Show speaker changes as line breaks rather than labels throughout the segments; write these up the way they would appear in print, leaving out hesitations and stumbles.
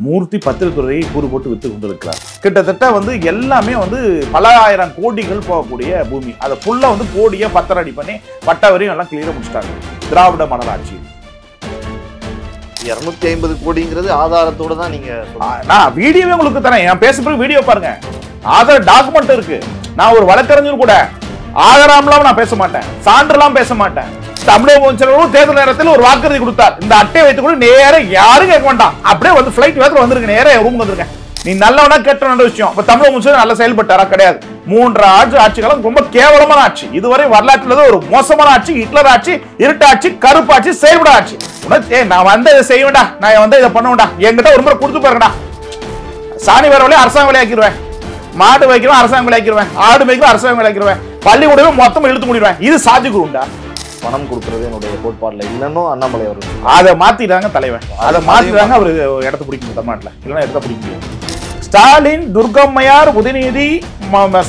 மூர்த்தி பத்திரத்துறையை கூறு போட்டு வித்து கொண்டிருக்கிறார். கிட்டத்தட்ட வந்து எல்லாமே வந்து பல ஆயிரம் கோடிகள் போகக்கூடிய பூமி. அதை ஃபுல்லா வந்து கோடியை பத்திரம் பண்ணி பட்டா வரையும் எல்லாம் கிளியரா முடிச்சிட்டாங்க. திராவிட மாடல் ஆட்சி
250 கோடிங்கிறது ஆதாரத்தோட தான் நீங்க
நான் வீடியோவே உங்களுக்கு தரேன். என் பேசுறதுக்கு வீடியோ பாருங்க. ஆதார டாக்குமெண்ட் இருக்கு. நான் ஒரு வழக்கறிஞர் கூட ஆதாரம்லாம் நான் பேச மாட்டேன், சான்றெல்லாம் பேச மாட்டேன். தமிழக முதலமைச்சர் தேர்தல் நேரத்தில் ஒரு வாக்குறுதி கொடுத்தார். இந்த அட்டையை வைத்து கூட நேரம் யாரும் கேட்க வேண்டாம், அப்படியே வந்து பிளைட் வேகத்துல வந்திருக்கு, நேரம் ரூம் வந்திருக்கேன். நீ நல்லவனா கேட்ட நல்ல விஷயம். இப்ப தமிழக முதலமைச்சர் நல்லா செயல்பட்டாரா? கிடையாது. 3 ஆட்சி காலம் ரொம்ப கேவலமான ஆட்சி. இதுவரை வரலாற்றுல ஒரு மோசமான ஆட்சி, ஹிட்லர் ஆட்சி, இருட்டாட்சி, கருப்பாட்சி, செயல்பட ஆட்சி. நான் வந்து இதை செய்ய வேண்டாம், நான் வந்து இதை பண்ண வேண்டாம், என்கிட்ட ஒரு முறை கொடுத்து பாருங்கடா. சாணி வேற வழியா அரசாங்க விளையாக்கிடுவேன், மாடு வைக்கிறோம் அரசாங்க விளையாக்கிடுவேன், ஆடு வைக்கிறோம் அரசாங்க விளையாக்கிடுவேன், பள்ளிக்கூடமே மொத்தம் இழுத்து முடிடுவேன். இது சாத்தியக்குருண்டா?
பணம் கொடுக்கறது என்னுடைய கோட்பாடுல இல்லைன்னு அண்ணாமலை அவர்கள்
அதை மாத்திட்டாங்க தலைவன். அதை மாத்திட்டாங்க. அவரு இடத்த பிடிக்கும் தமிழ்நாட்டில், இல்லைன்னா இடத்த பிடிக்க முடியும். ஸ்டாலின், துர்கம்மையார், உதயநிதி,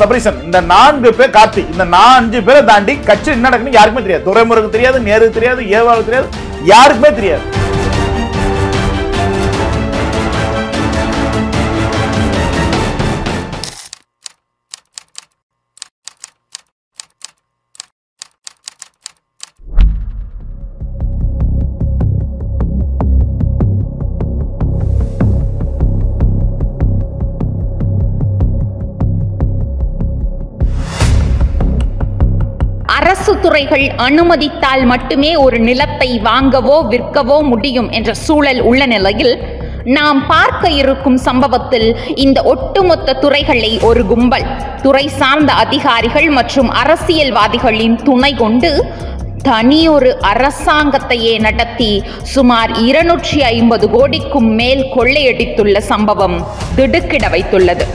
சபரீசன், இந்த 4 பேர், கார்த்தி, இந்த 5 பேரை தாண்டி கட்சி என்ன நடக்குன்னு யாருக்குமே தெரியாது. துரைமுருகனுக்கு தெரியாது, நேரு தெரியாது, ஏவாளுக்கு தெரியாது, யாருக்குமே தெரியாது.
அரசு துறைகள் அனுமதித்தால் மட்டுமே ஒரு நிலத்தை வாங்கவோ விற்கவோ முடியும் என்ற சூழல் உள்ள நிலையில் நாம் பார்க்க இருக்கும் சம்பவத்தில் இந்த ஒட்டுமொத்த துறைகளை ஒரு கும்பல் துறை சார்ந்த அதிகாரிகள் மற்றும் அரசியல்வாதிகளின் துணை கொண்டு தனியொரு அரசாங்கத்தையே நடத்தி சுமார் 250 கோடிக்கும் மேல் கொள்ளையடித்துள்ள சம்பவம் திடுக்கிட வைத்துள்ளது.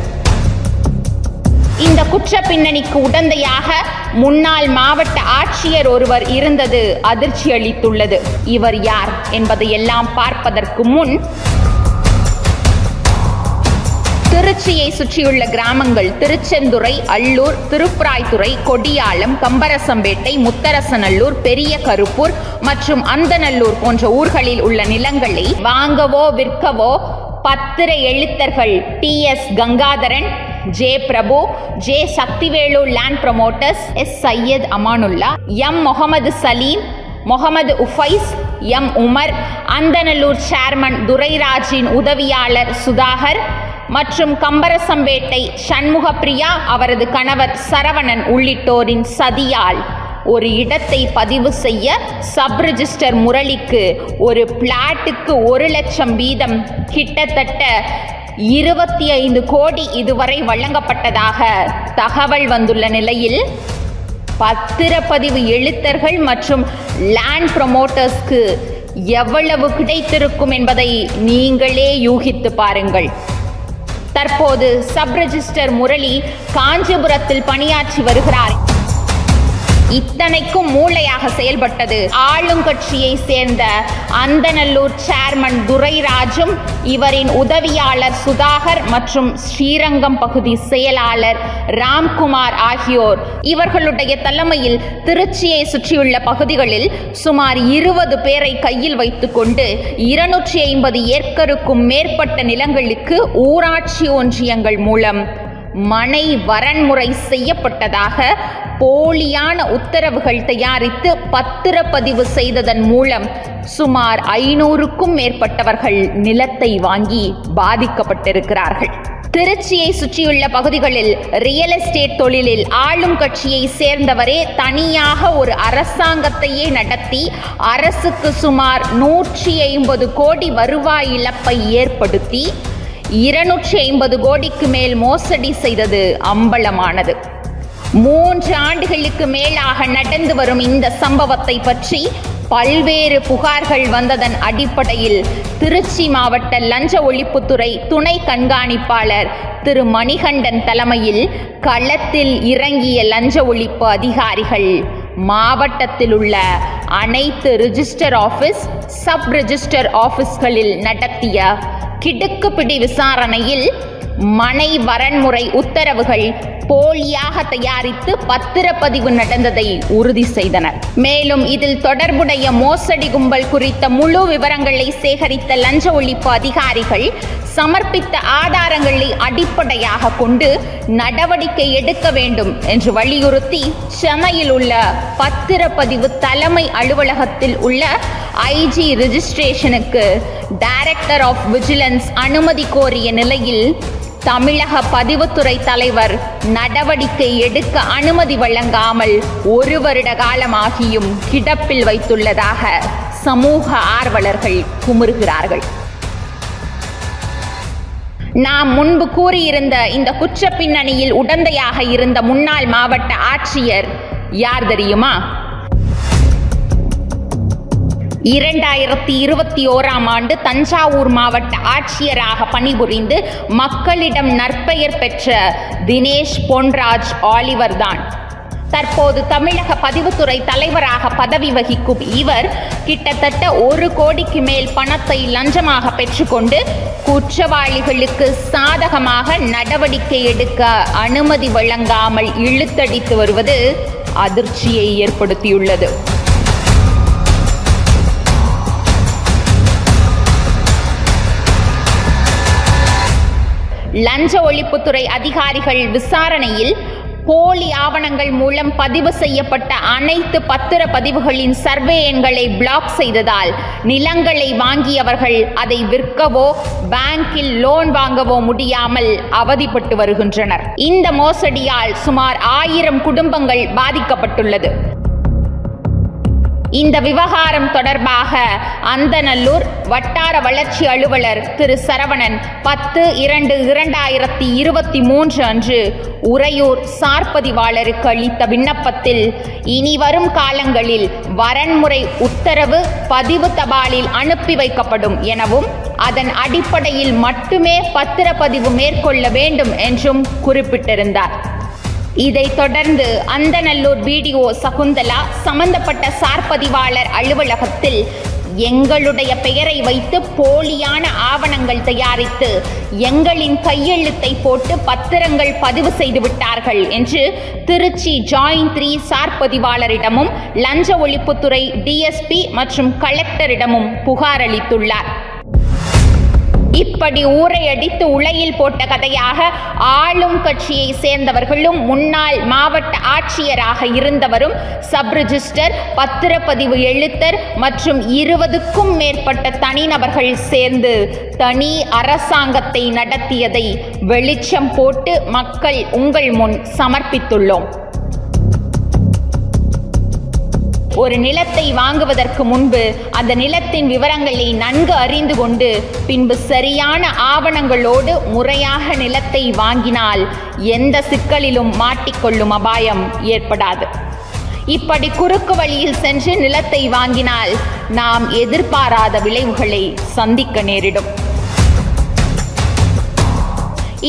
இந்த குற்ற பின்னணிக்கு உடந்தையாக முன்னாள் மாவட்ட ஆட்சியர் ஒருவர் இருந்தது அதிர்ச்சி அளித்துள்ளது. இவர் யார் என்பதை எல்லாம் பார்ப்பதற்கு முன் திருச்சியை சுற்றியுள்ள கிராமங்கள் திருச்செந்துறை, அல்லூர், திருப்புராய்த்துறை, கொடியாளம், கம்பரசம்பேட்டை, முத்தரசநல்லூர், பெரிய கருப்பூர் மற்றும் அந்தநல்லூர் போன்ற ஊர்களில் உள்ள நிலங்களை வாங்கவோ விற்கவோ பத்திர எழுத்தர்கள் TS Gangadharan, J Prabhu, J Sakthivelu land promoters, S Syed Amanullah, M Mohammed Saleem, Mohammed Ufais, M Umar, Anthanallur chairman துரைராஜின் உதவியாளர் சுதாகர் மற்றும் கம்பரசம்பேட்டை சண்முகப்பிரியா அவரது கணவர் சரவணன் உள்ளிட்டோரின் சதியால் ஒரு இடத்தை பதிவு செய்ய சப் ரெஜிஸ்டர் முரளிக்கு ஒரு பிளாட்டுக்கு 1 லட்சம் வீதம் கிட்டத்தட்ட 25 கோடி இதுவரை வழங்கப்பட்டதாக தகவல் வந்துள்ள நிலையில் பத்திரப்பதிவு எழுத்தர்கள் மற்றும் லேண்ட் ப்ரமோட்டர்ஸ்க்கு எவ்வளவு கிடைத்திருக்கும் என்பதை நீங்களே யூகித்து பாருங்கள். தற்போது சப் ரெஜிஸ்டர் முரளி காஞ்சிபுரத்தில் பணியாற்றி வருகிறார். இத்தனைக்கும் மூளையாக செயல்பட்டது ஆளுங்கட்சியை சேர்ந்த அந்தநல்லூர் சேர்மன் துரைராஜும் இவரின் உதவியாளர் சுதாகர் மற்றும் ஸ்ரீரங்கம் பகுதி செயலாளர் ராம்குமார் ஆகியோர். இவர்களுடைய தலைமையில் திருச்சியை சுற்றியுள்ள பகுதிகளில் சுமார் 20 பேரை கையில் வைத்துக்கொண்டு 250 ஏக்கருக்கும் மேற்பட்ட நிலங்களுக்கு ஊராட்சி ஒன்றியங்கள் மூலம் மனை வரன்முறை செய்யப்பட்டதாக போலியான உத்தரவுகள் தயாரித்து பத்திரப்பதிவு செய்ததன் மூலம் சுமார் 500க்கும் மேற்பட்டவர்கள் நிலத்தை வாங்கி பாதிக்கப்பட்டிருக்கிறார்கள். திருச்சியை சுற்றியுள்ள பகுதிகளில் ரியல் எஸ்டேட் தொழிலில் ஆளும் கட்சியை சேர்ந்தவரே தனியாக ஒரு அரசாங்கத்தையே நடத்தி அரசுக்கு சுமார் 150 கோடி வருவாய் இழப்பை ஏற்படுத்தி 250 கோடிக்கு மேல் மோசடி செய்தது அம்பலமானது. 3 ஆண்டுகளுக்கு மேலாக நடந்து வரும் இந்த சம்பவத்தை பற்றி பல்வேறு புகார்கள் வந்ததன் அடிப்படையில் திருச்சி மாவட்ட லஞ்ச ஒழிப்புத்துறை துணை கண்காணிப்பாளர் திரு மணிகண்டன் தலைமையில் களத்தில் இறங்கிய லஞ்ச ஒழிப்பு அதிகாரிகள் மாவட்டத்தில் உள்ள அனைத்து ரிஜிஸ்டர் ஆபீஸ், சப் ரெஜிஸ்டர் ஆபீஸ்களில் நடத்திய கிடுக்குப்பிடி விசாரணையில் மனை வரன்முறை உத்தரவுகள் போலியாக தயாரித்து பத்திரப்பதிவு நடந்ததை உறுதி செய்தனர். மேலும் இதில் தொடர்புடைய மோசடி கும்பல் குறித்த முழு விவரங்களை சேகரித்த லஞ்ச ஒழிப்பு அதிகாரிகள் சமர்ப்பித்த ஆதாரங்களை அடிப்படையாக கொண்டு நடவடிக்கை எடுக்க வேண்டும் என்று வலியுறுத்தி சென்னையில் உள்ள பத்திரப்பதிவு தலைமை அலுவலகத்தில் உள்ள ஐஜி ரெஜிஸ்ட்ரேஷனுக்கு டைரக்டர் ஆஃப் விஜிலன்ஸ் அனுமதி கோரிய நிலையில் தமிழக பதிவுத்துறை தலைவர் நடவடிக்கை எடுக்க அனுமதி வழங்காமல் 1 வருட காலமாகியும் கிடப்பில் வைத்துள்ளதாக சமூக ஆர்வலர்கள் குமுறுகிறார்கள். நாம் முன்பு கூறியிருந்த இந்த குற்ற பின்னணியில் உடந்தையாக இருந்த முன்னாள் மாவட்ட ஆட்சியர் யார் தெரியுமா? 2021ஆம் ஆண்டு தஞ்சாவூர் மாவட்ட ஆட்சியராக பணிபுரிந்து மக்களிடம் நற்பெயர் பெற்ற தினேஷ் பொன்ராஜ் ஆலிவர் தான். தற்போது தமிழக பதிவுத்துறை தலைவராக பதவி வகிக்கும் இவர் கிட்டத்தட்ட 1 கோடிக்கு மேல் பணத்தை லஞ்சமாக பெற்றுக்கொண்டு குற்றவாளிகளுக்கு சாதகமாக நடவடிக்கை எடுக்க அனுமதி வழங்காமல் இழுத்தடித்து வருவது அதிர்ச்சியை ஏற்படுத்தியுள்ளது. லஞ்ச ஒழிப்புத்துறை அதிகாரிகள் விசாரணையில் போலி ஆவணங்கள் மூலம் பதிவு செய்யப்பட்ட அனைத்து பத்திரப்பதிவுகளின் சர்வே எண்களை பிளாக் செய்ததால் நிலங்களை வாங்கியவர்கள் அதை விற்கவோ பேங்கில் லோன் வாங்கவோ முடியாமல் அவதிப்பட்டு வருகின்றனர். இந்த மோசடியால் சுமார் 1000 குடும்பங்கள் பாதிக்கப்பட்டுள்ளது. இந்த விவகாரம் தொடர்பாக அந்தநல்லூர் வட்டார வளர்ச்சி அலுவலர் திரு சரவணன் 10/2/2023 அன்று உறையூர் சார்பதிவாளருக்கு அளித்த விண்ணப்பத்தில் இனி வரும் காலங்களில் வரன்முறை உத்தரவு பதிவு தபாலில் அனுப்பி வைக்கப்படும் எனவும் அதன் அடிப்படையில் மட்டுமே பத்திரப்பதிவு மேற்கொள்ள வேண்டும் என்றும் குறிப்பிட்டிருந்தார். இதைத் தொடர்ந்து அந்தநல்லூர் பிடிஓ சகுந்தலா சம்பந்தப்பட்ட சார்பதிவாளர் அலுவலகத்தில் எங்களுடைய பெயரை வைத்து போலியான ஆவணங்கள் தயாரித்து எங்களின் கையெழுத்தை போட்டு பத்திரங்கள் பதிவு செய்து விட்டார்கள் என்று திருச்சி ஜாயின்ட் 3 சார்பதிவாளரிடமும் லஞ்ச ஒழிப்புத்துறை டிஎஸ்பி மற்றும் கலெக்டரிடமும் புகார் அளித்துள்ளார். இப்படி ஊரை அடித்து உலையில் போட்ட கதையாக ஆளும் கட்சியை சேர்ந்தவர்களும் முன்னாள் மாவட்ட ஆட்சியராக இருந்தவரும் சப் ரிஜிஸ்டர் பத்திரப்பதிவு எழுத்தர் மற்றும் 20க்கும் மேற்பட்ட தனிநபர்கள் சேர்ந்து தனி அரசாங்கத்தை நடத்தியதை வெளிச்சம் போட்டு மக்கள் உங்கள் முன் சமர்ப்பித்துள்ளோம். ஒரு நிலத்தை வாங்குவதற்கு முன்பு அந்த நிலத்தின் விவரங்களை நன்கு அறிந்து கொண்டு பின்பு சரியான ஆவணங்களோடு முறையாக நிலத்தை வாங்கினால் எந்த சிக்கலிலும் மாட்டிக்கொள்ளும் அபாயம் ஏற்படாது. இப்படி குறுக்கு வழியில் சென்று நிலத்தை வாங்கினால் நாம் எதிர்பாராத விளைவுகளை சந்திக்க நேரிடும்.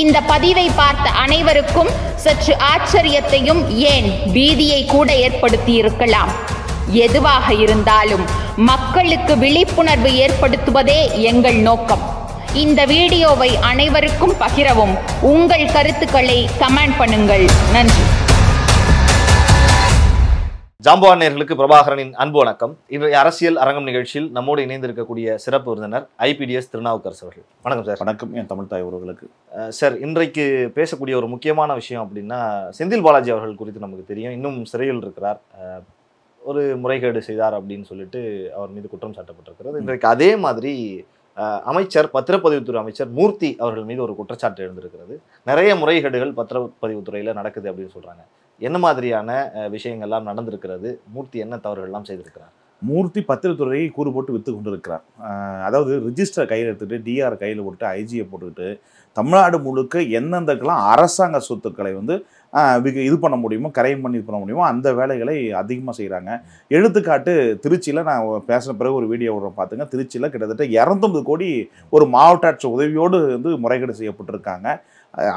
இந்த பதிவை பார்த்த அனைவருக்கும் சற்று ஆச்சரியத்தையும் ஏன் பீதியை கூட ஏற்படுத்தி இருக்கலாம். எதுவாக இருந்தாலும் மக்களுக்கு விழிப்புணர்வு ஏற்படுத்துவதே எங்கள் நோக்கம். இந்த வீடியோவை அனைவருக்கும் பகிரவும். உங்கள் கருத்துக்களை கமெண்ட் பண்ணுங்கள். நன்றி.
ஜாம்பவான் நேயர்களுக்கு பிரபாகரனின் அன்பு வணக்கம். இன்றைய அரசியல் அரங்கம் நிகழ்ச்சியில் நம்மோடு இணைந்திருக்கக்கூடிய சிறப்பு விருந்தினர் ஐபிடிஎஸ் திருநாவுக்கரசு அவர்கள். வணக்கம் சார்.
வணக்கம் என் தமிழ் தாய் உறவுகளுக்கு.
சார், இன்றைக்கு பேசக்கூடிய ஒரு முக்கியமான விஷயம் அப்படின்னா, செந்தில் பாலாஜி அவர்கள் குறித்து நமக்கு தெரியும். இன்னும் சிறையில் இருக்கிறார். ஒரு முறைகேடு செய்தார் அப்படின்னு சொல்லிட்டு அவர் மீது குற்றம் சாட்டப்பட்டிருக்கிறது. இன்றைக்கு அதே மாதிரி அமைச்சர் பத்திரப்பதிவுத்துறை அமைச்சர் மூர்த்தி அவர்கள் மீது ஒரு குற்றச்சாட்டு எழுந்திருக்கிறது. நிறைய முறைகேடுகள் பத்திரப்பதிவுத்துறையில் நடக்குது அப்படின்னு சொல்றாங்க. என்ன மாதிரியான விஷயங்கள்லாம் நடந்திருக்கிறது? மூர்த்தி என்ன தவறுகள்லாம் செய்திருக்கிறார்?
மூர்த்தி பத்திரத்துறையை கூறு போட்டு விற்று கொண்டிருக்கிறார். அதாவது ரிஜிஸ்டர் கையில் எடுத்துகிட்டு டிஆர் கையில் போட்டு ஐஜியை போட்டுக்கிட்டு தமிழ்நாடு முழுக்க எந்தெந்தக்கெல்லாம் அரசாங்க சொத்துக்களை வந்து இது பண்ண முடியுமோ, கரையம் பண்ணி இது பண்ண முடியுமோ அந்த வேலைகளை அதிகமாக செய்கிறாங்க. எடுத்துக்காட்டு திருச்சியில் நான் பேசின பிறகு ஒரு வீடியோ விடுறோம் பார்த்துங்க. திருச்சியில் கிட்டத்தட்ட 250 கோடி ஒரு மாவட்ட ஆட்சி உதவியோடு வந்து முறைகேடு செய்யப்பட்டிருக்காங்க.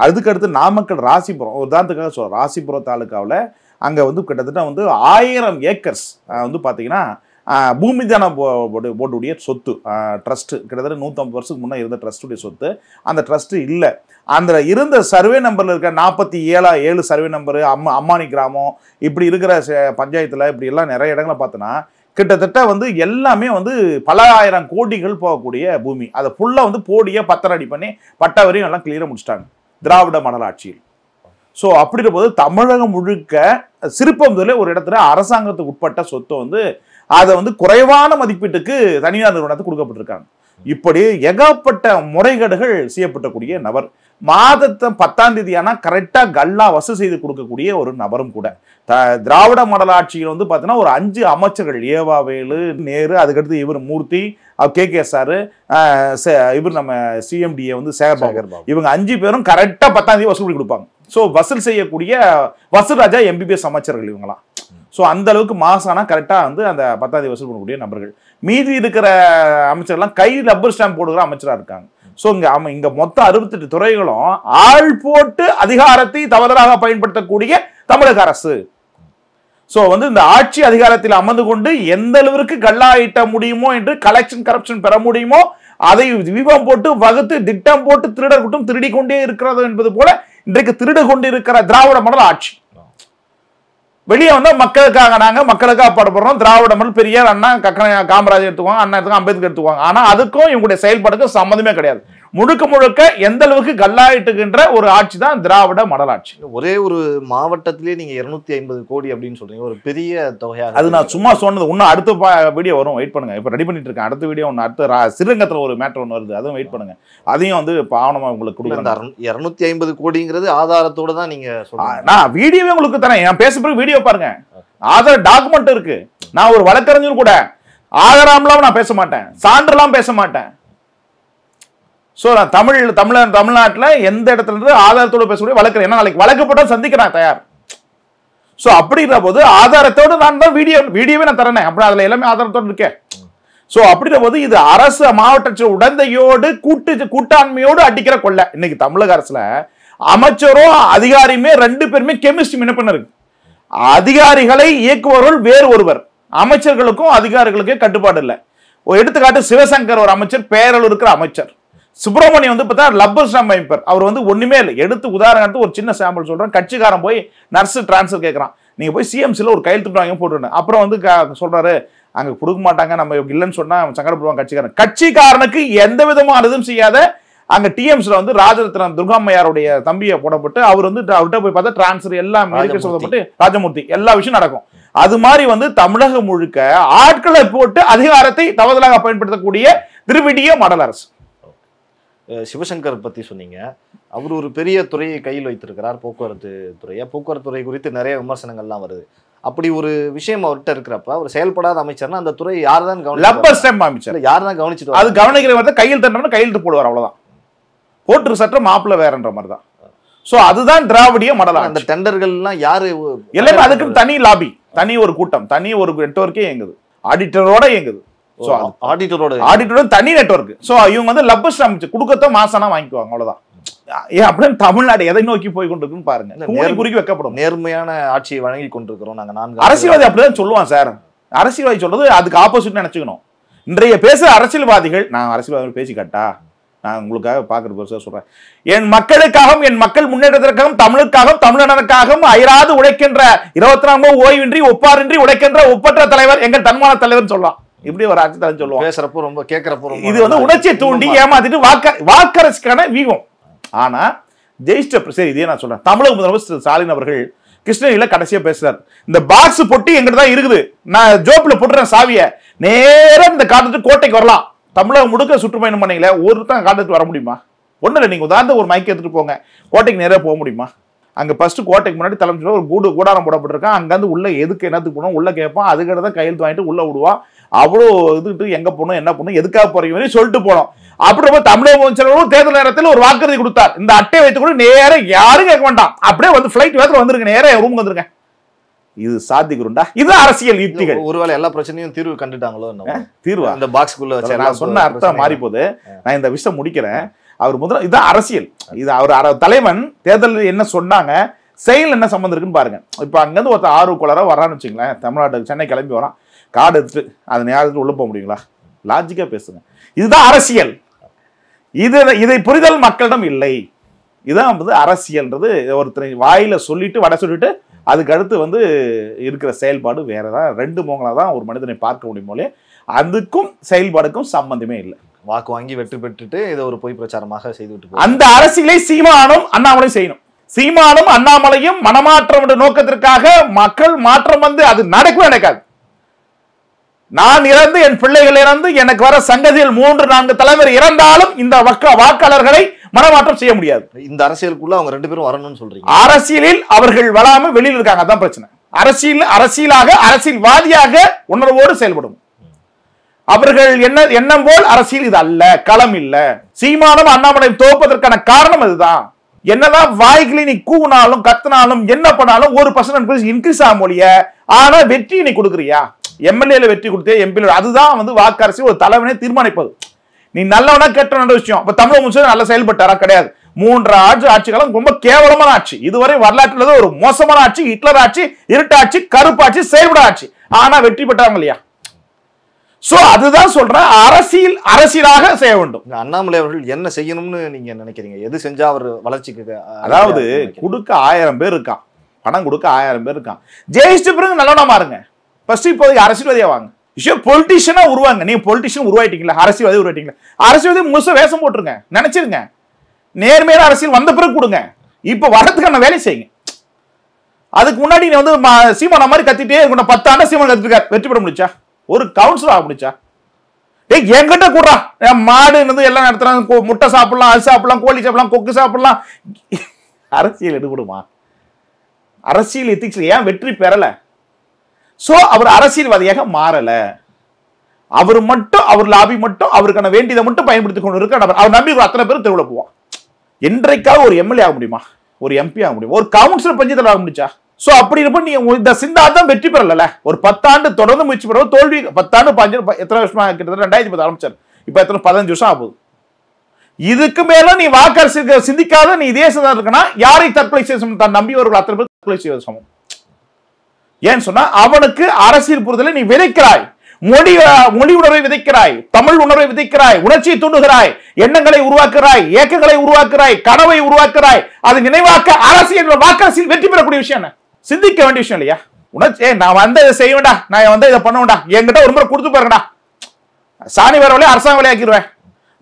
அதுக்கடுத்து நாமக்கல் ராசிபுரம், உதாரணத்துக்காக சொல்கிறேன், ராசிபுரம் தாலுக்காவில் அங்கே வந்து கிட்டத்தட்ட வந்து 1000 ஏக்கர்ஸ் வந்து பார்த்திங்கன்னா பூமிதான போர்டுடைய சொத்து ட்ரஸ்ட் கிட்டத்தட்ட 150 வருஷத்துக்கு முன்னே இருந்த ட்ரஸ்டுடைய சொத்து. அந்த ட்ரஸ்ட் இல்லை. அந்த இருந்த சர்வே நம்பரில் இருக்க 47 சர்வே நம்பரு அம்மானி கிராமம் இப்படி இருக்கிற பஞ்சாயத்தில் இப்படி எல்லாம் நிறைய இடங்களை பார்த்தோன்னா கிட்டத்தட்ட வந்து எல்லாமே வந்து பல ஆயிரம் கோடிகள் போகக்கூடிய பூமி. அதை ஃபுல்லாக வந்து போடியை பத்திரம் அடி பண்ணி பட்டா வரையும் எல்லாம் கிளியராக முடிச்சிட்டாங்க திராவிட மாடல் ஆட்சியில். ஸோ அப்படின்ற போது தமிழகம் முழுக்க சிறுபம்புதூரில் ஒரு இடத்துல அரசாங்கத்துக்கு உட்பட்ட சொத்தை வந்து அதை வந்து குறைவான மதிப்பீட்டுக்கு தனியார் நிறுவனத்துக்கு கொடுக்கப்பட்டிருக்காங்க. இப்படி ஏகப்பட்ட முறைகேடுகள் செய்யப்பட்டக்கூடிய நபர். மாதத்தை 10ஆம் தேதி ஆனால் கரெக்டாக கல்லா வசூல் செய்து கொடுக்கக்கூடிய ஒரு நபரும் கூட. திராவிட மாடல் ஆட்சியில் வந்து பார்த்தீங்கன்னா ஒரு 5 அமைச்சர்கள், ஏவாவேலு, நேரு, அதுக்கடுத்து இவர் மூர்த்தி, KKS சாரு, இவர் நம்ம CMDA வந்து சேகர்பாபு, இவங்க 5 பேரும் கரெக்டாக 10ஆம் தேதி வசூல் பண்ணி கொடுப்பாங்க. ஸோ வசூல் செய்யக்கூடிய வசூல் ராஜா MBBS அமைச்சர்கள் இவங்களாம். ஸோ அந்த அளவுக்கு மாசானா கரெக்டாக வந்து அந்த 10ஆம் தேதி வசூல் பண்ணக்கூடிய நபர்கள். மீதி இருக்கிற அமைச்சர்லாம் கை ரப்பர் ஸ்டாம்ப் போடுகிற அமைச்சராக இருக்காங்க. ஸோ இங்க மொத்தம் 68 துறைகளும் ஆள் போட்டு அதிகாரத்தை தவறாக பயன்படுத்தக்கூடிய தமிழக அரசு. ஸோ வந்து இந்த ஆட்சி அதிகாரத்தில் அமர்ந்து கொண்டு எந்த அளவிற்கு கல்லா ஈட்ட முடியுமோ என்று கலெக்ஷன் கரப்ஷன் பெற முடியுமோ அதை விவம் போட்டு வகுத்து திட்டம் போட்டு திருடர் கூட்டம் திருடி கொண்டே இருக்கிறது என்பது போல இன்றைக்கு திருடு கொண்டு இருக்கிற திராவிட மாடல் ஆட்சி. வெளியே வந்தா மக்களுக்காக நாங்க மக்களுக்காக பாடுபடுறோம். திராவிட மாடல் பெரியார், அண்ணா, காமராஜர் எடுத்துக்குவாங்க, அண்ணா எடுத்துக்காங்க, அம்பேத்கர் எடுத்துக்குவாங்க. ஆனா அதுக்கும் இவங்களுடைய செயல்பாடுக்கு சம்மந்தமே கிடையாது. முழுக்க முழுக்க எந்த அளவுக்கு கல்லாயிட்டுகின்ற ஒரு ஆட்சி தான் திராவிட மாடல் ஆட்சி.
ஒரே ஒரு மாவட்டத்திலே நீங்க 250 கோடி அப்படின்னு சொல்றீங்க, ஒரு பெரிய தொகையாக.
அது நான் சும்மா சொன்னது. இன்னும் அடுத்த வீடியோ வரும், வெயிட் பண்ணுங்க. இப்ப ரெடி பண்ணிட்டு இருக்கேன். அடுத்த வீடியோ ஒன்று அடுத்த ஸ்ரீரங்கத்துல ஒரு மேட்டர் ஒன்று வருது, அதுவும் வெயிட் பண்ணுங்க. அதையும் வந்து பாவனமா உங்களுக்கு கொடுக்குறேன்.
250 கோடிங்கிறது ஆதாரத்தோட தான் நீங்க சொல்றீங்க.
நான் வீடியோவே உங்களுக்கு தரேன். நான் பேசுறது வீடியோ பாருங்க, ஆதார டாக்குமெண்ட் இருக்கு. நான் ஒரு வழக்கறிஞர் கூட ஆதாரம்லாம் நான் பேச மாட்டேன், சான்றெல்லாம் பேச மாட்டேன். ஸோ நான் தமிழ்நாட்டில் எந்த இடத்துல இருந்து ஆதாரத்தோடு பேசக்கூடிய வழக்கு என்ன நாளைக்கு வழக்கு போட்டால் சந்திக்க நான் தயார். ஸோ அப்படிங்கிற போது ஆதாரத்தோடு நான் தான் வீடியோவே நான் தரேன். அப்படி அதில் எல்லாமே ஆதாரத்தோடு இருக்கேன். ஸோ அப்படிங்கிற போது இது அரசு மாவட்ட உடந்தையோடு கூட்டாண்மையோடு அடிக்கிற கொள்ளை. இன்னைக்கு தமிழக அரசுல அமைச்சரும் அதிகாரியுமே 2 பேருமே கெமிஸ்ட்ரி மினப்பண்ண இருக்கு. அதிகாரிகளை இயக்குபவர்கள் வேறு ஒருவர், அமைச்சர்களுக்கும் அதிகாரிகளுக்கே கட்டுப்பாடு இல்லை. ஒரு எடுத்துக்காட்டு சிவசங்கர் ஒரு அமைச்சர், பேரளவு இருக்கிற அமைச்சர். சுப்பிரமணியம் வந்து பார்த்தா லப்பர் ஸ்டாம்ப் அமைப்பர். அவர் வந்து ஒண்ணுமே இல்லை. எடுத்து உதாரணத்துக்கு ஒரு சின்ன சாம்பிள் சொல்றேன். கட்சிக்காரன் போய் நர்ஸ் டிரான்ஸ்ஃபர் கேட்கறான், நீங்க போய் CMCல ஒரு கையெழுத்து வாங்கி போட்டுருங்க. அப்புறம் வந்து சொல்றாரு அங்க கொடுக்க மாட்டாங்க, நம்ம இல்லைன்னு சொன்னா சங்கடப்படுவாங்க கட்சிக்காரன். கட்சிக்காரனுக்கு எந்த விதமான இதுவும் செய்யாத அங்க TMCல வந்து ராஜரத்னம் துர்காம்மையாருடைய தம்பியை போடப்பட்டு அவர் வந்து அவர்கிட்ட போய் பார்த்தா டிரான்ஸ்ஃபர் எல்லாம் மெடிக்கல் சொல்லப்பட்டு ராஜமூர்த்தி எல்லா விஷயம் நடக்கும். அது மாதிரி வந்து தமிழகம் முழுக்க ஆட்களை போட்டு அதிகாரத்தை தவறுதலாக பயன்படுத்தக்கூடிய திராவிடிய மாடல் அரசு.
சிவசங்கர் பத்தி சொன்னீங்க. அவர் ஒரு பெரிய துறையை கையில் வைத்திருக்கிறார், போக்குவரத்து துறையை. போக்குவரத்து துறை குறித்து நிறைய விமர்சனங்கள்லாம் வருது. அப்படி ஒரு விஷயம் அவர்கிட்ட இருக்கிறப்ப அவர் செயல்படாத அமைச்சர்னா அந்த துறை யார் தான்
அமைச்சர்
யார் தான் கவனிச்சுட்டு
அது கவனிக்கிற கையில் தண்டனை கையெழுத்து போடுவார், அவ்வளவுதான். போட்டு சட்டம் மாப்பிள்ள வேறன்ற மாதிரி தான். சோ அதுதான் திராவிடிய மாடல்.
அந்த டெண்டர்கள்லாம் யாரு
எல்லாமே அதுக்கு தனி லாபி, தனி ஒரு கூட்டம், தனி ஒரு நெட்வொர்க்கே இயங்குது, ஆடிட்டரோட இயங்குது. ஆடிட்டரோட தனி நெட்வொர்க். சோ இவங்க வந்து லப்பர் ஸ்டாம்ப் கொடுக்கத்த மாசனா வாங்கிக்குவாங்க, அவ்வளவுதான். அப்படின்னு தமிழ்நாடு எதை நோக்கி போய் கொண்டிருக்குன்னு பாருங்க. குறிக்கி வைக்கப்படும்.
நேர்மையான ஆட்சியை வழங்கி கொண்டிருக்கிறோம் நாங்க. 4
அரசியல்வாதி அப்படிதான் சொல்லுவான் சார். அரசியல்வாதி சொல்றது அதுக்கு ஆப்போசிட் நினைச்சுக்கணும். இன்றைய பேசுற அரசியல்வாதிகள், நான் அரசியல்வாதிகள் பேசி கட்டா நான் உங்களுக்காக பாக்குறது சொல்றேன். என் மக்களுக்காகவும் என் மக்கள் முன்னேற்றத்திற்காகவும் தமிழுக்காகவும் தமிழனுக்காகவும் அயராது உழைக்கின்ற 24 ஓய்வின்றி ஒப்பாரின்றி உழைக்கின்ற ஒப்பற்ற தலைவர் எங்கள் தன்மான தலைவர் சொல்லலாம். இப்படி ஒரு ஆட்சி தலைவர் சொல்லுவோம்.
பேசுறப்போ ரொம்ப கேட்கிறப்போ
இது வந்து உணர்ச்சியை தூண்டி ஏமாத்திட்டு வாக்கரசுக்கான வீகம். ஆனா ஜெயிஸ்ட சரி இதே நான் சொல்றேன். தமிழக முதல்வர் ஸ்டாலின் அவர்கள் கிருஷ்ணகிரியில கடைசியா பேசுறாரு, இந்த பாக்ஸ் பொட்டி எங்கிட்ட தான் இருக்குது, நான் ஜோப்ல போட்டுறேன் சாவிய, நேரம் இந்த காட்டுட்டு கோட்டைக்கு வரலாம். தமிழகம் முழுக்க சுற்றுப்பயணம் பண்ணீங்களே, ஒருத்தான் காட்டுக்கு வர முடியுமா? ஒண்ணு இல்லை, நீங்க உதாரணத்துக்கு ஒரு மைக் எடுத்துட்டு போங்க, கோட்டைக்கு நேரா போக முடியுமா? அங்க ஃபர்ஸ்ட் கோட்டைக்கு முன்னாடி தலைமைச்சர் ஒரு கூடாரம் போடப்பட்டிருக்கான். அங்க இருந்து உள்ள எதுக்கு என்னத்துக்கு போகணும் உள்ள கேட்பான். அதுக்கிட்ட தான் கையெழுத்து வாங்கிட்டு உள்ள விடுவான். அவ்வளோ இதுட்டு எங்க போகணும் என்ன பண்ணணும் எதுக்காக போறீங்க சொல்லிட்டு போனோம். அப்படி தமிழக முதலமைச்சர் தேர்தல் நேரத்தில் ஒரு வாக்குறுதி கொடுத்தார், இந்த அட்டையை வைத்து கூட நேரம் யாரும் கேட்க வேண்டாம், அப்படியே வந்து பிளைட் வேத்துல வந்துருங்க, நேரம் ரூமுக்கு வந்துருங்க. இது சாத்திக்குருண்டா? இது அரசியல் யுக்திகள்.
ஒருவேளை எல்லா பிரச்சனையும் தீர்வு கண்டுட்டாங்களோ?
தீர்வு
அந்த பாக்ஸ்குள்ள
நான் சொன்ன அர்த்தம் மாறி போகுது. நான் இந்த விஷயம் முடிக்கிறேன். அவர் முதல்ல இதுதான் அரசியல். இது அவர் தலைவன் தேர்தலில் என்ன சொன்னாங்க, செயல் என்ன சம்பந்தம் இருக்குன்னு பாருங்க. இப்ப அங்கிருந்து ஒருத்தர் ஆர்வக்குள்ளரா வரான்னு வச்சுங்களேன், தமிழ்நாட்டுக்கு சென்னை கிளம்பி வரான். கார்டு எடுத்துட்டு அது நேரத்தில் உள்ள போக முடியுங்களா? லாஜிக்கா பேசுங்க. இதுதான் அரசியல். இதை புரிதல் மக்களிடம் இல்லை. இதுதான் வந்து அரசியல்ன்றது. ஒருத்தரை வாயில சொல்லிட்டு வடை சொல்லிட்டு அதுக்கு அடுத்து வந்து இருக்கிற செயல்பாடு வேறதான். ரெண்டு மோங்களா தான் ஒரு மனிதனை பார்க்க முடியும் போலே, அதுக்கும் செயல்பாடுக்கும் சம்பந்தமே இல்லை.
வாக்கு வாங்கி வெற்றி பெற்றுட்டு இதை ஒரு பொய் பிரச்சாரமாக செய்துவிட்டு
அந்த அரசியலை சீமானும் அண்ணாமலையும் செய்யணும். சீமானும் அண்ணாமலையும் மனமாற்றம் என்ற நோக்கத்திற்காக மக்கள் மாற்றம் வந்து அது நடக்கவே நடக்காது. நான் இறந்து என் பிள்ளைகள் இறந்து எனக்கு வர சங்கதியில் 3-4 தலைவர் இறந்தாலும் இந்த வாக்காளர்களை மனமாற்றம் செய்ய முடியாது.
இந்த அரசியலுக்குள்ள அவங்க 2 பேரும் வரணும்னு சொல்றீங்க.
அரசியலில் அவர்கள் வராம வெளியில் இருக்காங்க, அதான் பிரச்சனை. அரசியலாக அரசியல்வாதியாக உணர்வோடு செயல்படும். அவர்கள் எண்ணம் போல் அரசியல் இது அல்ல, களம் இல்ல. சீமானும் அண்ணாமலையும் தோப்பதற்கான காரணம் அதுதான். என்னதான் வாய்களை நீ கூவினாலும் கத்தினாலும் என்ன பண்ணாலும் 1% இன்க்ரீஸ் ஆக முடிய, ஆனா வெற்றி நீ கொடுக்குறியா? எம்எல்ஏல வெற்றி கொடுத்தே எம்பில, அதுதான் வந்து வாக்கு அரசியல் ஒரு தலைவனை தீர்மானிப்பது. நீ நல்லவனா கெட்டவன விஷயம். இப்ப தமிழக முதலமைச்சர் நல்ல செயல்பட்டாரா? கிடையாது. 3 ஆட்சி காலம் ரொம்ப கேவலமான ஆட்சி. இதுவரை வரலாற்றுல ஒரு மோசமான ஆட்சி, ஹிட்லர் ஆட்சி, இருட்டாட்சி, கருப்பாட்சி, செயல்பட ஆட்சி. ஆனா வெற்றி பெற்றாங்க இல்லையா? சோ அதுதான் சொல்றேன், அரசியலாக செய்ய வேண்டும்.
அண்ணாமலை அவர்கள் என்ன செய்யணும்னு நீங்க நினைக்கிறீங்க? எது செஞ்சா அவர் வளர்ச்சிக்கு?
அதாவது கொடுக்க 1000 பேர் இருக்கான், பணம் கொடுக்க 1000 பேர் இருக்கான். ஜெயிச்சிட்ட பிறகு நல்லவனா மாறுங்க. ஃபர்ஸ்ட் இப்போதைக்கு அரசியல்வாதியா வாங்க. பொலிட்டிஷியனா உருவாங்க. நீங்க பொலிட்டிஷியன் உருவாயிட்டீங்களா? அரசியல்வாதி உருவாயிட்டீங்களா? அரசியல்வாதி முழுசா வேஷம் போட்டுருங்க, நினைச்சிருங்க. நேர்மையான அரசியல் வந்த பிறகு கொடுங்க. இப்ப வரதுக்கான வேலை செய்யுங்க. அதுக்கு முன்னாடி நீ வந்து சீமானா மாதிரி கத்திட்டே இருக்கணும். 10 ஆண்டு சீமான் கத்திருக்காரு, வெற்றி பெற முடிச்சா? ஒரு கவுன்சிலர் ஆக முடிச்சா? என்கிட்ட கூடுறா, மாடு எல்லாம் நடத்துறாங்க, முட்டை சாப்பிடலாம், அது சாப்பிடலாம், கோழி சாப்பிடலாம், கொக்கு சாப்பிடலாம். அரசியல் எடுபடுமா? அரசியல் எத்திக்ஸ் ஏன் வெற்றி பெறல? சோ அவர் அரசியல்வாதியாக மாறல. அவர் மட்டும், அவர் லாபி மட்டும், அவருக்கான வேண்டியதை மட்டும் பயன்படுத்திக் கொண்டு இருக்க அவர் நம்பி அத்தனை பேர் தெருவுல போவான். என்றைக்காக ஒரு எம்எல்ஏ ஆக முடியுமா? ஒரு எம்பி ஆக முடியும்? ஒரு கவுன்சிலர் பஞ்சத்தில் ஆக முடிச்சா? சோ அப்படி இருப்ப நீ இந்த சிந்தாந்தம் வெற்றி பெறல. ஒரு 10 ஆண்டு தொடர்ந்து முயற்சி பெற தோல்வி. 10 ஆண்டு 5 எத்தனை வருஷமா? கிட்டத்தட்ட 2010 ஆரம்பிச்சார். இப்ப எத்தனை? 15 வருஷம் ஆகுது. இதுக்கு மேல நீ வாக்கு சிந்திக்காத நீ இதே சிந்தா இருக்குன்னா யாரை தற்கொலை செய்ய தான் நம்பியவர்கள் அத்தனை பேர் தற்கொலை செய்வது சமம். ஏன்னு சொன்னா அவனுக்கு அரசியல் புரிதலை நீ விதைக்கிறாய், மொழி உணர்வை விதைக்கிறாய், தமிழ் உணர்வை விதைக்கிறாய், உணர்ச்சியை தூண்டுகிறாய், எண்ணங்களை உருவாக்குறாய், இயக்கங்களை உருவாக்குறாய், கனவை உருவாக்குறாய். அதை நினைவாக்க அரசியல் வாக்கரசியல் வெற்றி பெறக்கூடிய விஷயம் என்ன? சிந்திக்க வேண்டிய விஷயம் இல்லையா? உணர்ச்சி நான் வந்து இதை செய்ய வேண்டா, நான் வந்து இதை பண்ண வேண்டா, என்கிட்ட ஒரு முறை கொடுத்து பாருங்கடா. சாணி வேற வழியா அரசாங்க விளையாக்கிடுவேன்,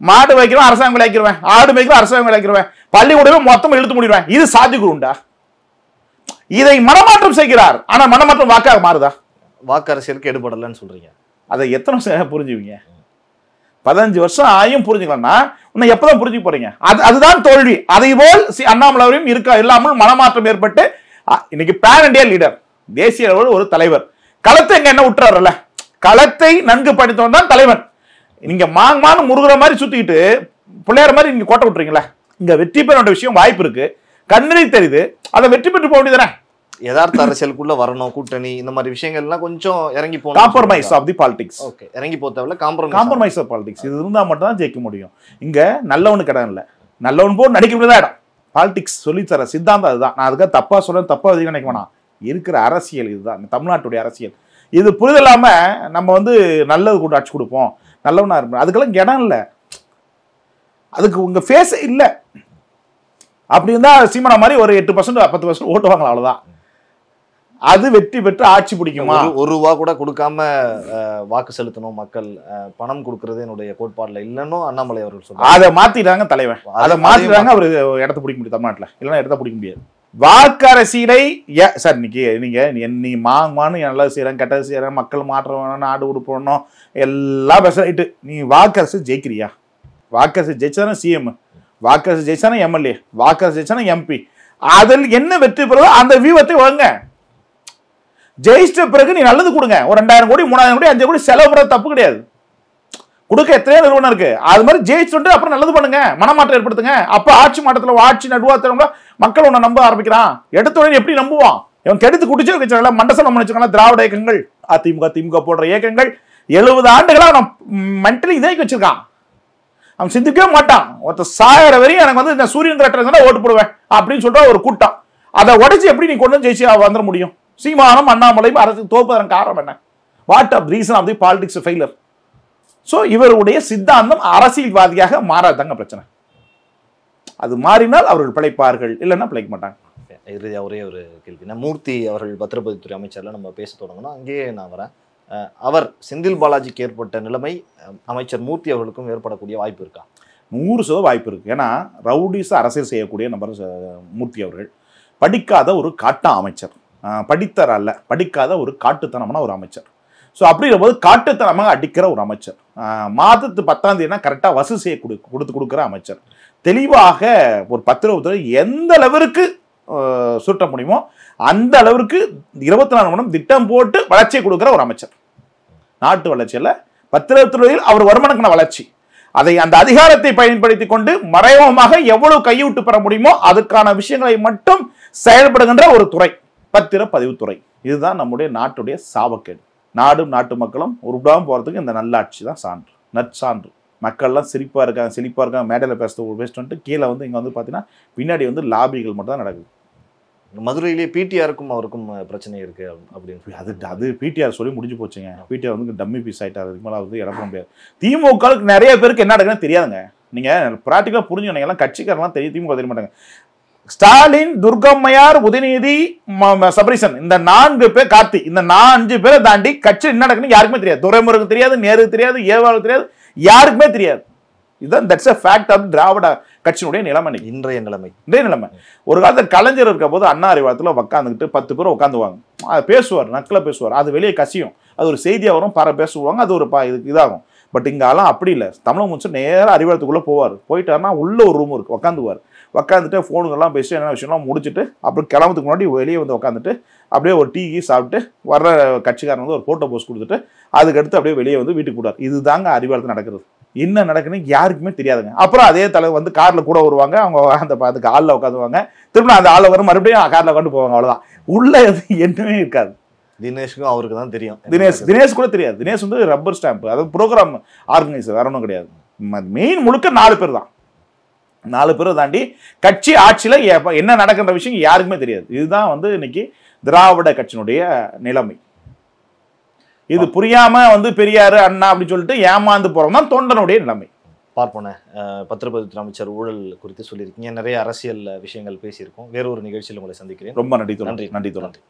மாடு வைக்கிறோம் அரசாங்க விளையாக்கிடுவேன், ஆடு வைக்கிறோம் அரசாங்க விளையாக்கிடுவேன், பள்ளிக்கூடமே மொத்தம் இழுத்து முடிடுவேன். இது சாத்தியக்கூறு உண்டா? இதை மனமாற்றம் செய்கிறார். ஆனா மனமாற்றம் வாக்காக மாறுதா?
வாக்கு அரசியலுக்கு எடுபடலன்னு சொல்றீங்க. அதை
எத்தனை வருஷம் புரிஞ்சுவீங்க? 15 வருஷம் ஆயும் புரிஞ்சுக்கலாம்னா இன்னும் எப்பதான் புரிஞ்சுக்க போறீங்க? அதுதான் தோல்வி. அதை போல் அண்ணாமலையும் இருக்க இல்லாமல் மனமாற்றம் ஏற்பட்டு இன்னைக்கு பேன் இண்டியா லீடர், தேசிய அளவில் ஒரு தலைவர். களத்தை எங்க என்ன விட்டுறாருல்ல, களத்தை நன்கு படித்தவன் தான் தலைவன். நீங்க மாங்மான்னு முருகிற மாதிரி சுத்திக்கிட்டு பிள்ளையார மாதிரி நீங்க கோட்டை விட்டுறீங்களா? இங்க வெற்றி பெற வேண்டிய விஷயம் வாய்ப்பு இருக்கு, கண்ணறி தெரியுது, அதை வெற்றி பெற்று போக வேண்டியதானே.
யதார்த்த அரசியலுக்குள்ள வரணும், கூட்டணி இந்த மாதிரி விஷயங்கள்லாம் கொஞ்சம் இறங்கி போகணும்.
Compromise of the politics.
Okay, இறங்கி போத்தவல
காம்ப்ரமைஸ் ஆஃப் பாலிடிக்ஸ். இது இருந்தா மட்டும் தான் ஜெயிக்க முடியும். இங்க நல்லவனுக்கு இடம் இல்ல, நல்லவன் போல் நடிக்க முடியாத இடம். பாலிடிக்ஸ் சொல்லித்தர சித்தாந்தம் அதுதான். நான் அதுக்காக தப்பா சொல்றேன், தப்பா நினைக்க வேணாம். இருக்கிற அரசியல் இதுதான், தமிழ்நாட்டுடைய அரசியல். இது புரிதல் இல்லாம நம்ம வந்து நல்லது கூட ஆட்சி கொடுப்போம், நல்லவனா இருப்போம், அதுக்கெல்லாம் இடம் இல்லை. அதுக்கு உங்க ஃபேஸ் இல்ல. அப்படி இருந்தா சீமானா மாதிரி ஒரு 8% 10% ஓட்டுவாங்களா? அவ்வளவுதான். அது வெற்றி பெற்று ஆட்சி பிடிக்குமா?
₹1 கூட கொடுக்காம வாக்கு செலுத்தணும் மக்கள், பணம் கொடுக்கறது என்னுடைய கோட்பாடுல இல்லன்னு அண்ணாமலை அவர்கள் சொல்றாங்க.
அதை மாத்திட்டாங்க தலைவன், அதை மாத்திட்டாங்க. அவரு இடத்த பிடிக்க முடியும் தமிழ்நாட்டுல, இல்லைன்னா இடத்த பிடிக்க முடியாது. வாக்கு அரசியலை சார் நீ மாங்மானு நல்லது செய்யறேன், கெட்டது செய்யறேன், மக்கள் மாற்றம் வேணும், நாடு உடுப்பணும், எல்லாம் பெஸ்ட். நீ வாக்கு அரசு ஜெயிக்கிறியா? வாக்கு அரசு ஜெயிச்சானே சிஎம், வாக்கு அரசு ஜெயிச்சானே எம்எல்ஏ, வாக்கு அரசு ஜெயிச்சானே எம்பி. அதில் என்ன வெற்றி பெறுதோ அந்த வியூவத்தை வாங்க. ஜெயிச்சிட்ட பிறகு நீ நல்லது கொடுங்க. ஒரு 2000 கோடி 3000 கோடி 5 கோடி செலவு பண்ணுறது தப்பு கிடையாது. கொடுக்க எத்தனையோ நிறுவனம் இருக்கு. அது மாதிரி ஜெயிச்சுட்டு அப்புறம் நல்லது பண்ணுங்க, மனமாற்றம் ஏற்படுத்துங்க. அப்ப ஆட்சி மாற்றத்தில் ஆட்சி நடுவாத்தவங்க மக்கள் உன்னை நம்ப ஆரம்பிக்கிறான். எடுத்த உடனே எப்படி நம்புவான்? இவன் கெடுத்து குடிச்சு வச்சாங்களா, மண்டசலம் வச்சுக்கலாம். திராவிட இயக்கங்கள், அதிமுக திமுக போன்ற இயக்கங்கள் 70 ஆண்டுகளா அவன் மென்டலி இதாக்கி வச்சிருக்கான். அவன் சிந்திக்கவே மாட்டான். ஒருத்தர் சாயற வரையும் எனக்கு வந்து இந்த சூரியன் கட்டுறதுனா ஓட்டு போடுவேன் அப்படின்னு சொல்ற ஒரு கூட்டம். அதை உடைச்சு எப்படி நீ கொண்டு ஜெயிச்சு வந்துட முடியும்? சீமானும் அண்ணாமலையும் அரசு தோப்பதன் காரணம் என்ன? What of reason of the politics failure. So இவருடைய சித்தாந்தம் அரசியல்வாதியாக மாறாதாங்க பிரச்சனை. அது மாறினால் அவர்கள் பிழைப்பார்கள், இல்லைன்னா பிழைக்க மாட்டாங்க.
இறுதியா ஒரே ஒரு கேள்வி. மூர்த்தி அவர்கள் பத்திரப்பதித்துறை அமைச்சர்ல நம்ம பேச தொடங்கணும், அங்கேயே நான் வரேன். அவர் செந்தில் பாலாஜிக்கு ஏற்பட்ட நிலைமை அமைச்சர் மூர்த்தி அவர்களுக்கும் ஏற்படக்கூடிய வாய்ப்பு இருக்கா?
100% வாய்ப்பு இருக்கு. ஏன்னா ரவுடிஸ் அரசியல் செய்யக்கூடிய நபர் மூர்த்தி அவர்கள். படிக்காத ஒரு காட்டா அமைச்சர், படித்தர் அல்ல, படிக்காத ஒரு காட்டுத்தனமான ஒரு அமைச்சர். ஸோ அப்படிங்கும்போது காட்டுத்தனமாக அடிக்கிற ஒரு அமைச்சர், மாதத்து 10ஆம் தேதினா கரெக்டாக வசூல் செய்ய கொடுக்குற அமைச்சர், தெளிவாக ஒரு பத்திரப்பதித்துறை எந்த அளவிற்கு சுட்ட முடியுமோ அந்த அளவிற்கு 24 மணி நேரம் திட்டம் போட்டு வளர்ச்சியை கொடுக்குற ஒரு அமைச்சர். நாட்டு வளர்ச்சியில் பத்திரப்பதித்துறையில் அவர் வருமானக்கான வளர்ச்சி, அதை அந்த அதிகாரத்தை பயன்படுத்தி கொண்டு மறைமுகமாக எவ்வளவு கையூட்டு பெற முடியுமோ அதுக்கான விஷயங்களை மட்டும் செயல்படுகின்ற ஒரு துறை பத்திரப்பதிவுத்துறை. இதுதான் நம்முடைய நாட்டுடைய சாபக்கேடு. நாடும் நாட்டு மக்களும் உருப்படாமல் போகிறதுக்கு இந்த நல்லாட்சி தான் சான்று, நற்சான்று. மக்கள்லாம் சிரிப்பாக இருக்காங்க, செழிப்பாக இருக்காங்க, மேடையில் பேசிட்டு வந்துட்டு கீழே வந்து இங்கே வந்து பார்த்தீங்கன்னா பின்னாடி வந்து லாபிகள் மட்டும் தான் நடக்குது.
மதுரையிலேயே பிடிஆருக்கும் அவருக்கும் பிரச்சனை இருக்கு அப்படின்னு
அது பிடிஆர் சொல்லி முடிஞ்சு போச்சுங்க. பிடிஆர் வந்து டம்மி பீஸ் ஆகிட்டார், அதுக்கு மேலே வந்து இடம் முடியாது. திமுகவுக்கு நிறைய பேருக்கு என்ன நடக்குதுன்னு தெரியாதுங்க. நீங்கள் ப்ராக்டிக்கலாக புரிஞ்சுக்கணும். எல்லாம் கட்சிக்காரெல்லாம் தெரியும், திமுக தெரிய மாட்டாங்க. ஸ்டாலின், துர்கம்மையார், உதயநிதி, சபரீசன், இந்த 4 பேர், கார்த்தி, இந்த 5 பேரை தாண்டி கட்சி என்ன நடக்குன்னு யாருக்குமே தெரியாது. துரைமுருகனுக்கு தெரியாது, நேருக்கு தெரியாது, ஏவாளுக்கு தெரியாது, யாருக்குமே தெரியாது. இதுதான் தட்ஸ் a fact of திராவிட கட்சியினுடைய நிலைமை. இன்றைய நிலைமை. ஒரு காலத்தில் கலைஞர் இருக்க போது அண்ணா அறிவாலயத்தில் உட்காந்துக்கிட்டு 10 பேர் உட்காந்துவாங்க, பேசுவார், நக்கல பேசுவார், அது வெளியே கசியும், அது ஒரு செய்தியாக வரும், பேசுவாங்க, அது ஒரு இதாகும். பட் இங்கெல்லாம் அப்படி இல்லை. தமிழக முதலமைச்சர் நேராக அறிவாலயத்துக்குள்ளே போவார், போயிட்டாருன்னா உள்ள ஒரு ரூம் இருக்கு, உட்காந்துட்டு ஃபோனுங்கெல்லாம் பேசிட்டு என்ன விஷயம்லாம் முடிச்சுட்டு அப்புறம் கிளம்புறதுக்கு முன்னாடி வெளியே வந்து உட்காந்துட்டு அப்படியே ஒரு டீ சாப்பிட்டு வர்ற கட்சிக்காரன் வந்து ஒரு ஃபோட்டோ போஸ்ட் கொடுத்துட்டு அதுக்கடுத்து அப்படியே வெளியே வந்து வீட்டுக்கு கூடாது. இதுதாங்க அறிவாலயத்தில் நடக்கிறது. என்ன நடக்குன்னு யாருக்குமே தெரியாதுங்க. அப்புறம் அதே தலைவர் வந்து காரில் கூட வருவாங்க, அவங்க அதுக்கு ஆளில் உட்காந்துவாங்க, திரும்ப அந்த ஆளில் வரும், மறுபடியும் காரில் உட்காந்து போவாங்க, அவ்வளோதான். உள்ள எதுவுமே இருக்காது.
தினேஷ்க்கும் அவருக்கு தான் தெரியும்.
தினேஷ் கூட தெரியாது. தினேஷ் வந்து ரப்பர் ஸ்டாம்ப், அதாவது ப்ரோக்ராம் ஆர்கனைசர், வேற ஒன்றும் கிடையாது. மெயின் முழுக்க 4 பேர் தான். 4 பேரை தாண்டி கட்சி ஆட்சியில் என்ன நடக்கின்ற விஷயம் யாருக்குமே தெரியாது. இதுதான் வந்து இன்னைக்கு திராவிட கட்சியினுடைய நிலைமை. இது புரியாம வந்து பெரியாரு அண்ணா அப்படின்னு சொல்லிட்டு ஏமாந்து போறோம் தான் தொண்டனுடைய நிலைமை.
பார்ப்போனே பத்திரப்பதித்துறை அமைச்சர் ஊழல் குறித்து சொல்லியிருக்கீங்க, நிறைய அரசியல் விஷயங்கள் பேசியிருக்கோம். வேறொரு நிகழ்ச்சியில் உங்களை சந்திக்கிறேன்.
ரொம்ப நன்றி.